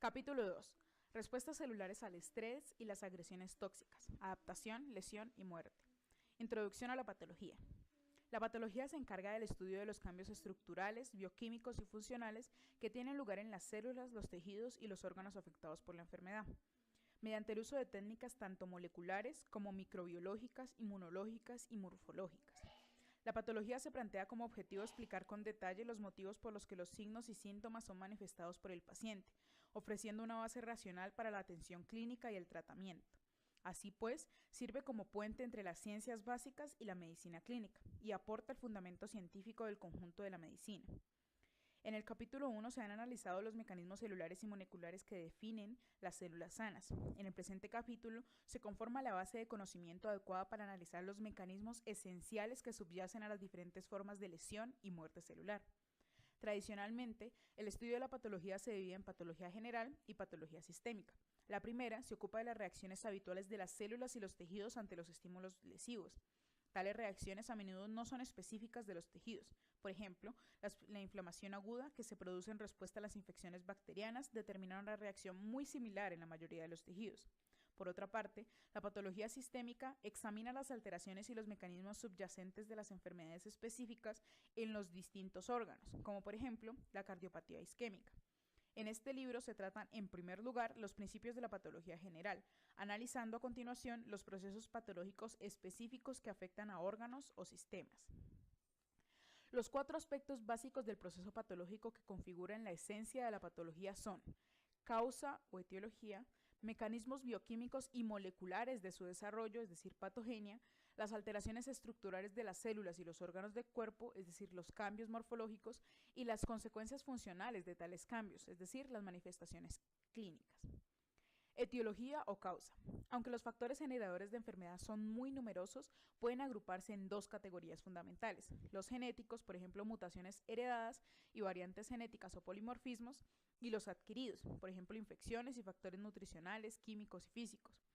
Capítulo 2. Respuestas celulares al estrés y las agresiones tóxicas. Adaptación, lesión y muerte. Introducción a la patología. La patología se encarga del estudio de los cambios estructurales, bioquímicos y funcionales que tienen lugar en las células, los tejidos y los órganos afectados por la enfermedad, mediante el uso de técnicas tanto moleculares como microbiológicas, inmunológicas y morfológicas. La patología se plantea como objetivo explicar con detalle los motivos por los que los signos y síntomas son manifestados por el paciente, ofreciendo una base racional para la atención clínica y el tratamiento. Así pues, sirve como puente entre las ciencias básicas y la medicina clínica, y aporta el fundamento científico del conjunto de la medicina. En el capítulo 1 se han analizado los mecanismos celulares y moleculares que definen las células sanas. En el presente capítulo se conforma la base de conocimiento adecuada para analizar los mecanismos esenciales que subyacen a las diferentes formas de lesión y muerte celular. Tradicionalmente, el estudio de la patología se divide en patología general y patología sistémica. La primera se ocupa de las reacciones habituales de las células y los tejidos ante los estímulos lesivos. Tales reacciones a menudo no son específicas de los tejidos. Por ejemplo, la inflamación aguda que se produce en respuesta a las infecciones bacterianas determina una reacción muy similar en la mayoría de los tejidos. Por otra parte, la patología sistémica examina las alteraciones y los mecanismos subyacentes de las enfermedades específicas en los distintos órganos, como por ejemplo la cardiopatía isquémica. En este libro se tratan, en primer lugar, los principios de la patología general, analizando a continuación los procesos patológicos específicos que afectan a órganos o sistemas. Los 4 aspectos básicos del proceso patológico que configuran la esencia de la patología son causa o etiología, mecanismos bioquímicos y moleculares de su desarrollo, es decir, patogenia, las alteraciones estructurales de las células y los órganos del cuerpo, es decir, los cambios morfológicos, y las consecuencias funcionales de tales cambios, es decir, las manifestaciones clínicas. Etiología o causa. Aunque los factores generadores de enfermedad son muy numerosos, pueden agruparse en 2 categorías fundamentales: los genéticos, por ejemplo, mutaciones heredadas y variantes genéticas o polimorfismos, y los adquiridos, por ejemplo, infecciones y factores nutricionales, químicos y físicos.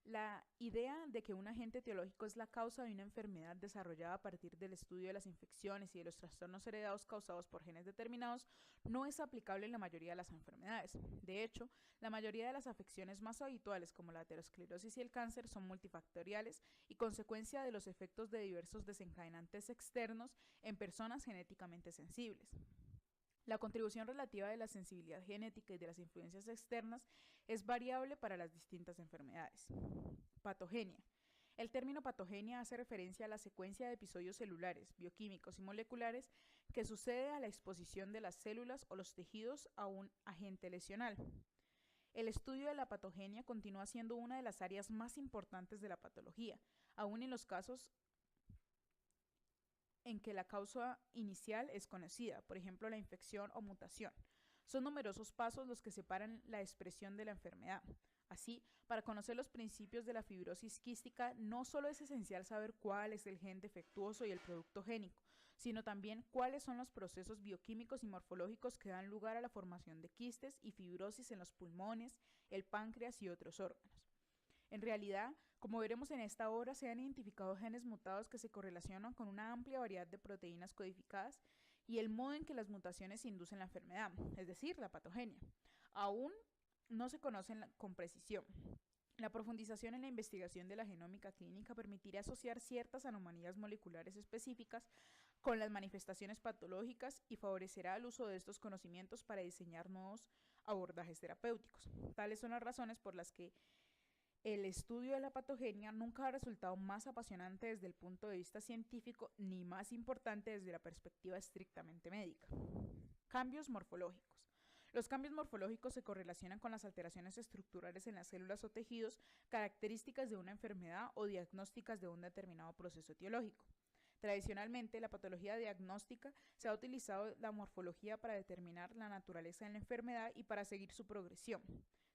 La idea de que un agente etiológico es la causa de una enfermedad desarrollada a partir del estudio de las infecciones y de los trastornos heredados causados por genes determinados no es aplicable en la mayoría de las enfermedades. De hecho, la mayoría de las afecciones más habituales, como la aterosclerosis y el cáncer, son multifactoriales y consecuencia de los efectos de diversos desencadenantes externos en personas genéticamente sensibles. La contribución relativa de la sensibilidad genética y de las influencias externas es variable para las distintas enfermedades. Patogenia. El término patogenia hace referencia a la secuencia de episodios celulares, bioquímicos y moleculares que sucede a la exposición de las células o los tejidos a un agente lesional. El estudio de la patogenia continúa siendo una de las áreas más importantes de la patología, aún en los casos en que la causa inicial es conocida, por ejemplo, la infección o mutación. Son numerosos pasos los que separan la expresión de la enfermedad. Así, para conocer los principios de la fibrosis quística, no solo es esencial saber cuál es el gen defectuoso y el producto génico, sino también cuáles son los procesos bioquímicos y morfológicos que dan lugar a la formación de quistes y fibrosis en los pulmones, el páncreas y otros órganos. En realidad, como veremos en esta obra, se han identificado genes mutados que se correlacionan con una amplia variedad de proteínas codificadas y el modo en que las mutaciones inducen la enfermedad, es decir, la patogenia. Aún no se conocen con precisión. La profundización en la investigación de la genómica clínica permitirá asociar ciertas anomalías moleculares específicas con las manifestaciones patológicas y favorecerá el uso de estos conocimientos para diseñar nuevos abordajes terapéuticos. Tales son las razones por las que el estudio de la patogenia nunca ha resultado más apasionante desde el punto de vista científico ni más importante desde la perspectiva estrictamente médica. Cambios morfológicos. Los cambios morfológicos se correlacionan con las alteraciones estructurales en las células o tejidos, características de una enfermedad o diagnósticas de un determinado proceso etiológico. Tradicionalmente, la patología diagnóstica se ha utilizado la morfología para determinar la naturaleza de la enfermedad y para seguir su progresión.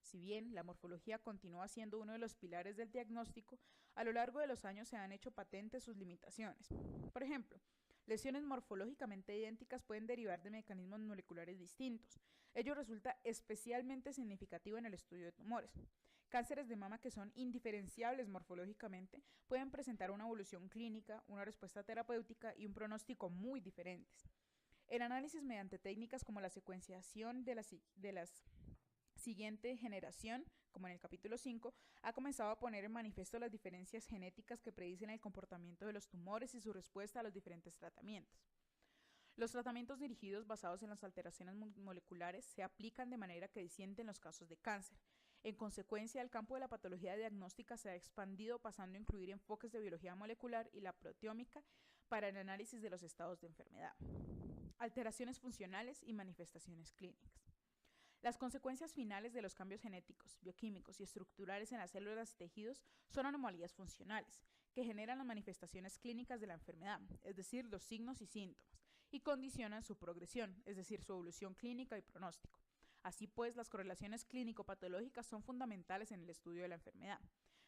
Si bien la morfología continúa siendo uno de los pilares del diagnóstico, a lo largo de los años se han hecho patentes sus limitaciones. Por ejemplo, lesiones morfológicamente idénticas pueden derivar de mecanismos moleculares distintos. Ello resulta especialmente significativo en el estudio de tumores. Cánceres de mama que son indiferenciables morfológicamente pueden presentar una evolución clínica, una respuesta terapéutica y un pronóstico muy diferentes. El análisis mediante técnicas como la secuenciación de las siguiente generación, como en el capítulo 5, ha comenzado a poner en manifiesto las diferencias genéticas que predicen el comportamiento de los tumores y su respuesta a los diferentes tratamientos. Los tratamientos dirigidos basados en las alteraciones moleculares se aplican de manera que disienten los casos de cáncer. En consecuencia, el campo de la patología diagnóstica se ha expandido, pasando a incluir enfoques de biología molecular y la proteómica para el análisis de los estados de enfermedad. Alteraciones funcionales y manifestaciones clínicas. Las consecuencias finales de los cambios genéticos, bioquímicos y estructurales en las células y tejidos son anomalías funcionales, que generan las manifestaciones clínicas de la enfermedad, es decir, los signos y síntomas, y condicionan su progresión, es decir, su evolución clínica y pronóstico. Así pues, las correlaciones clínico-patológicas son fundamentales en el estudio de la enfermedad.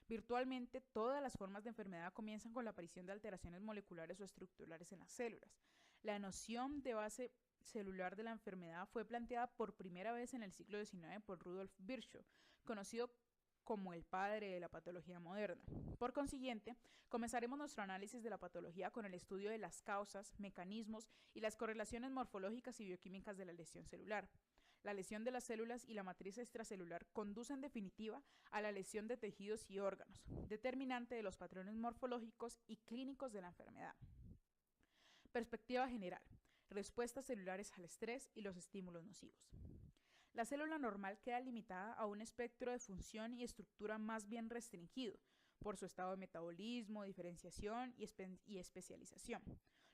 Virtualmente, todas las formas de enfermedad comienzan con la aparición de alteraciones moleculares o estructurales en las células. La noción de base celular de la enfermedad fue planteada por primera vez en el siglo XIX por Rudolf Virchow, conocido como el padre de la patología moderna. Por consiguiente, comenzaremos nuestro análisis de la patología con el estudio de las causas, mecanismos y las correlaciones morfológicas y bioquímicas de la lesión celular. La lesión de las células y la matriz extracelular conduce en definitiva a la lesión de tejidos y órganos, determinante de los patrones morfológicos y clínicos de la enfermedad. Perspectiva general. Respuestas celulares al estrés y los estímulos nocivos. La célula normal queda limitada a un espectro de función y estructura más bien restringido por su estado de metabolismo, diferenciación y especialización,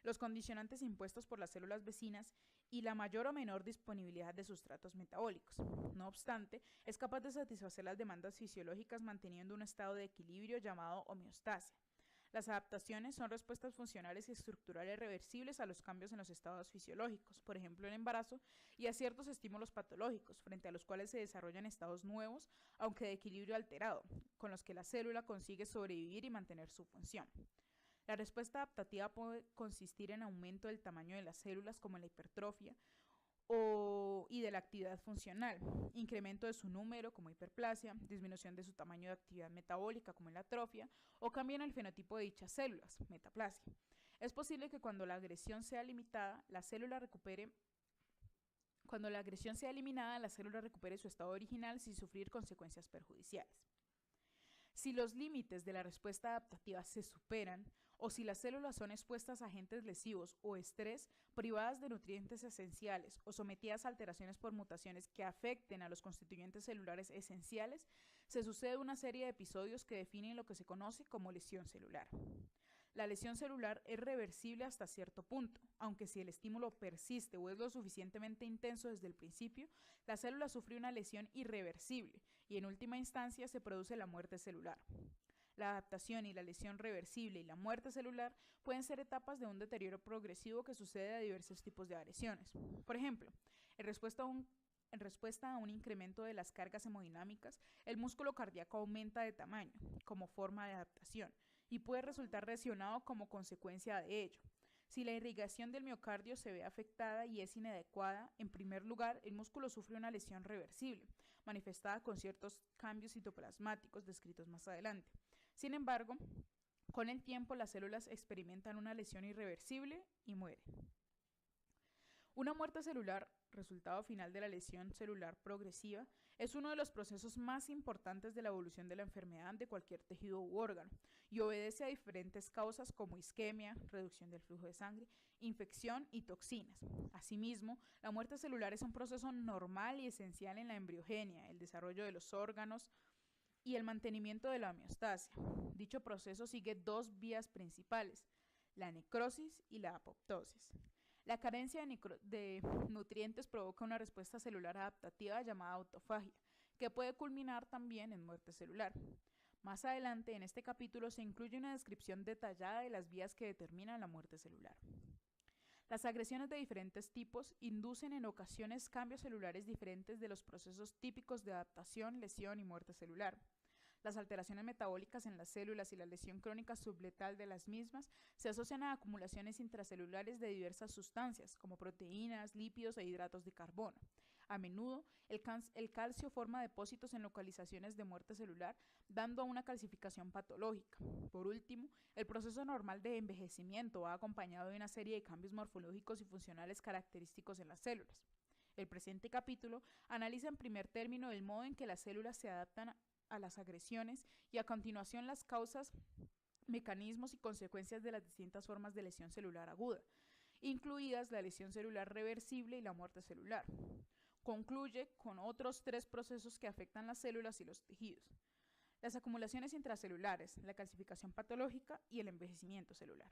los condicionantes impuestos por las células vecinas y la mayor o menor disponibilidad de sustratos metabólicos. No obstante, es capaz de satisfacer las demandas fisiológicas manteniendo un estado de equilibrio llamado homeostasia. Las adaptaciones son respuestas funcionales y estructurales reversibles a los cambios en los estados fisiológicos, por ejemplo el embarazo, y a ciertos estímulos patológicos, frente a los cuales se desarrollan estados nuevos, aunque de equilibrio alterado, con los que la célula consigue sobrevivir y mantener su función. La respuesta adaptativa puede consistir en aumento del tamaño de las células, como en la hipertrofia, y de la actividad funcional, incremento de su número como hiperplasia, disminución de su tamaño de actividad metabólica como en la atrofia, o cambio en el fenotipo de dichas células, metaplasia. Es posible que cuando la agresión sea eliminada, la célula recupere su estado original sin sufrir consecuencias perjudiciales. Si los límites de la respuesta adaptativa se superan, o si las células son expuestas a agentes lesivos o estrés, privadas de nutrientes esenciales o sometidas a alteraciones por mutaciones que afecten a los constituyentes celulares esenciales, se sucede una serie de episodios que definen lo que se conoce como lesión celular. La lesión celular es reversible hasta cierto punto, aunque si el estímulo persiste o es lo suficientemente intenso desde el principio, la célula sufre una lesión irreversible y en última instancia se produce la muerte celular. La adaptación y la lesión reversible y la muerte celular pueden ser etapas de un deterioro progresivo que sucede a diversos tipos de agresiones. Por ejemplo, en respuesta a un incremento de las cargas hemodinámicas, el músculo cardíaco aumenta de tamaño como forma de adaptación y puede resultar lesionado como consecuencia de ello. Si la irrigación del miocardio se ve afectada y es inadecuada, en primer lugar, el músculo sufre una lesión reversible, manifestada con ciertos cambios citoplasmáticos descritos más adelante. Sin embargo, con el tiempo las células experimentan una lesión irreversible y mueren. Una muerte celular, resultado final de la lesión celular progresiva, es uno de los procesos más importantes de la evolución de la enfermedad de cualquier tejido u órgano y obedece a diferentes causas como isquemia, reducción del flujo de sangre, infección y toxinas. Asimismo, la muerte celular es un proceso normal y esencial en la embriogenia, el desarrollo de los órganos y el mantenimiento de la homeostasia. Dicho proceso sigue dos vías principales, la necrosis y la apoptosis. La carencia de nutrientes provoca una respuesta celular adaptativa llamada autofagia, que puede culminar también en muerte celular. Más adelante, en este capítulo, se incluye una descripción detallada de las vías que determinan la muerte celular. Las agresiones de diferentes tipos inducen en ocasiones cambios celulares diferentes de los procesos típicos de adaptación, lesión y muerte celular. Las alteraciones metabólicas en las células y la lesión crónica subletal de las mismas se asocian a acumulaciones intracelulares de diversas sustancias, como proteínas, lípidos e hidratos de carbono. A menudo, el calcio forma depósitos en localizaciones de muerte celular, dando a una calcificación patológica. Por último, el proceso normal de envejecimiento va acompañado de una serie de cambios morfológicos y funcionales característicos en las células. El presente capítulo analiza en primer término el modo en que las células se adaptan a las agresiones y a continuación las causas, mecanismos y consecuencias de las distintas formas de lesión celular aguda, incluidas la lesión celular reversible y la muerte celular. Concluye con otros 3 procesos que afectan las células y los tejidos: las acumulaciones intracelulares, la calcificación patológica y el envejecimiento celular.